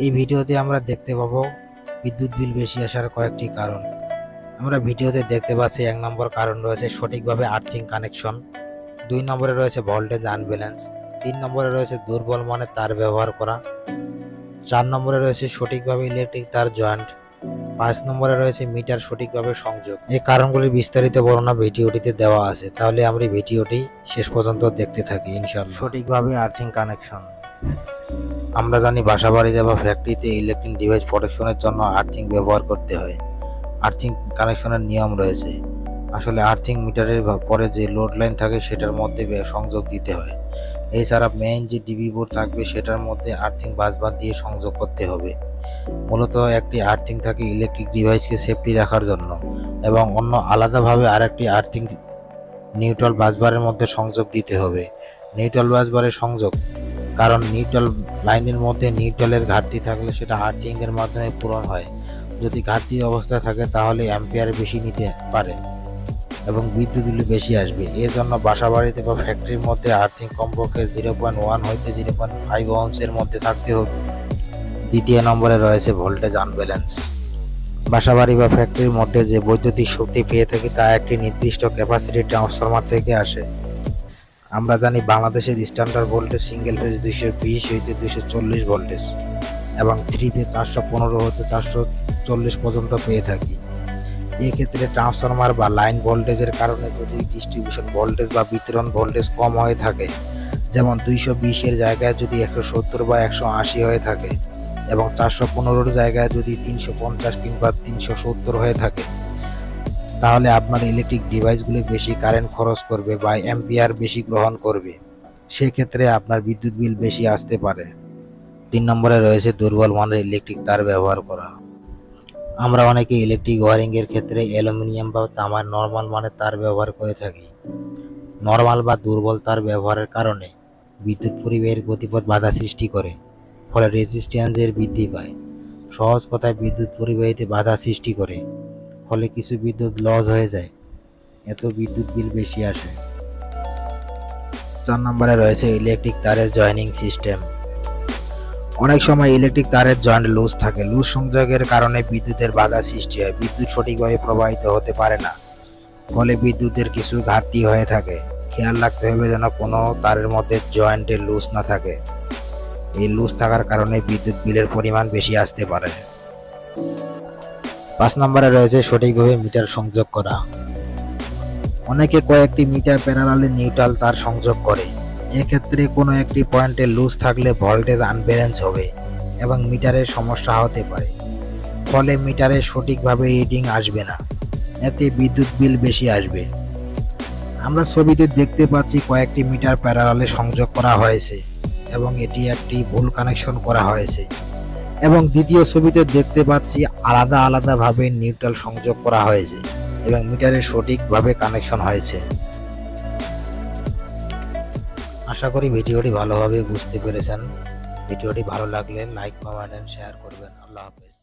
এই ভিডিওতে আমরা দেখতে পাবো বিদ্যুৎ বিল বেশি আসার কয়েকটি কারণ। আমরা ভিডিওতে দেখতে পাচ্ছি 1 নম্বর কারণ রয়েছে সঠিকভাবে আর্থিং কানেকশন, 2 নম্বরে রয়েছে ভোল্টেজ আনব্যালেন্স, 3 নম্বরে রয়েছে দুর্বল মানের তার ব্যবহার করা, 4 নম্বরে রয়েছে সঠিকভাবে ইলেকট্রিক তার জয়েন্ট, 5 নম্বরে রয়েছে মিটার সঠিকভাবে সংযোগ। এই কারণগুলির বিস্তারিত বর্ণনা ভিডিওটিতে দেওয়া আছে, তাহলে আমরা ভিডিওটি শেষ পর্যন্ত দেখতে থাকি ইনশাআল্লাহ। সঠিকভাবে আর্থিং কানেকশন। আমরা জানি বাসাবাড়িতে বা ফ্যাক্টরিতে ইলেকট্রিক ডিভাইস প্রোটেকশনের জন্য আর্থিং ব্যবহার করতে হয়। আর্থিং কানেকশনের নিয়ম রয়েছে। আসলে আর্থিং মিটারের পরে যে লোড লাইন থাকে সেটার মধ্যে সংযোগ দিতে হয়। এছাড়া মেইন যে ডিবি বোর্ড থাকবে সেটার মধ্যে আর্থিং বাসবার দিয়ে সংযোগ করতে হবে। মূলত একটি আর্থিং থাকে ইলেকট্রিক ডিভাইসকে সেফটি রাখার জন্য, এবং অন্য আলাদাভাবে আরেকটি আর্থিং নিউট্রাল বাসবারের মধ্যে সংযোগ দিতে হবে। নিউট্রাল বাসবারের সংযোগ, কারণ নিউট্রাল লাইনের মধ্যে নিউট্রালের ঘাটতি থাকলে সেটা আর্থিং এর মাধ্যমে পূরণ হয়। যদি ঘাটতি অবস্থায় থাকে তাহলে অ্যাম্পিয়ার বেশি নিতে পারে এবং বিদ্যুৎ বিল বেশি আসবে। এর জন্য বাসাবাড়িতে বা ফ্যাক্টরির মধ্যে আর্থিং কমপক্ষে 0.1 হইতে 0.5 ওহমসের মধ্যে থাকতে হবে। দ্বিতীয় নম্বরে রয়েছে ভোল্টেজ আনব্যালেন্স। বাসাবাড়ি বা ফ্যাক্টরির মধ্যে যে বৈদ্যুতিক শক্তি পেয়ে থাকি তা একটি নির্দিষ্ট ক্যাপাসিটি ট্রান্সফরমার থেকে আসে। আমরা জানি বাংলাদেশের স্ট্যান্ডার্ড ভোল্টেজ সিঙ্গেল ফেজ 220 হইতে 240 ভোল্টেজ এবং 3 ফেজ 415 হতে 440 পর্যন্ত পেয়ে থাকি। এই ক্ষেত্রে ট্রান্সফরমার বা লাইন ভোল্টেজের কারণে যদি ডিস্ট্রিবিউশন ভোল্টেজ বা বিতরণ ভোল্টেজ কম হয়ে থাকে, যেমন 220 এর জায়গায় যদি 170 বা 180 হয়ে থাকে এবং 415 জায়গায় যদি 350 কিংবা 370 হয়ে থাকে, তাহলে আপনার ইলেকট্রিক ডিভাইসগুলি বেশি কারেন্ট খরচ করবে বা অ্যাম্পিয়ার বেশি গ্রহণ করবে। সেক্ষেত্রে আপনার বিদ্যুৎ বিল বেশি আসতে পারে। 3 নম্বরে রয়েছে দুর্বল মানের ইলেকট্রিক তার ব্যবহার করা। আমরা অনেকে ইলেকট্রিক ওয়ারিং এর ক্ষেত্রে অ্যালুমিনিয়াম বা তামার নরমাল মানের তার ব্যবহার করে থাকি। নরমাল বা দুর্বল তার ব্যবহারের কারণে বিদ্যুৎ পরিবাহীর গতিপথ বাধা সৃষ্টি করে, ফলে রেজিস্ট্যান্সের বৃদ্ধি পায়। সহজ কথায় বিদ্যুৎ পরিবাহীতে বাধা সৃষ্টি করে, ফলে কিছু বিদ্যুৎ লস হয়ে যায়, এত বিদ্যুৎ বিল বেশি আসে। 4 নম্বরে রয়েছে ইলেকট্রিক তারের জয়েনিং সিস্টেম। অনেক সময় ইলেকট্রিক তারের জয়েন্ট লুজ থাকে। লুজ সংযোগের কারণে বিদ্যুতের বাধা সৃষ্টি হয়, বিদ্যুৎ সঠিকভাবে প্রবাহিত হতে পারে না, ফলে বিদ্যুতের কিছু ঘাটতি হয়ে থাকে। খেয়াল রাখতে হবে যেন কোনো তারের মধ্যে জয়েন্টে লুজ না থাকে। এই লুজ থাকার কারণে বিদ্যুৎ বিলের পরিমাণ বেশি আসতে পারে। 5 নম্বরে রয়েছে সঠিকভাবে মিটার সংযোগ করা। অনেকে কয়েকটি মিটার প্যারালালে নিউট্রাল তার সংযোগ করে। এক্ষেত্রে কোনো একটি পয়েন্টে লুজ থাকলে ভোল্টেজ আনব্যালেন্স হবে এবং মিটারের সমস্যা হতে পারে, ফলে মিটারে সঠিকভাবে রিডিং আসবে না, এতে বিদ্যুৎ বিল বেশি আসবে। আমরা ছবিতে দেখতে পাচ্ছি কয়েকটি মিটার প্যারালালে সংযোগ করা হয়েছে এবং এটি একটি ভুল কানেকশন করা হয়েছে, এবং দ্বিতীয় ছবিতে দেখতে পাচ্ছি আলাদা আলাদাভাবে নিউট্রাল সংযোগ করা হয়েছে এবং মিটারের সঠিকভাবে কানেকশন হয়েছে। আশা করি ভিডিওটি ভালোভাবে বুঝতে পেরেছেন। ভিডিওটি ভালো লাগলে লাইক, কমেন্ট এন্ড শেয়ার করবেন। আল্লাহ হাফেজ।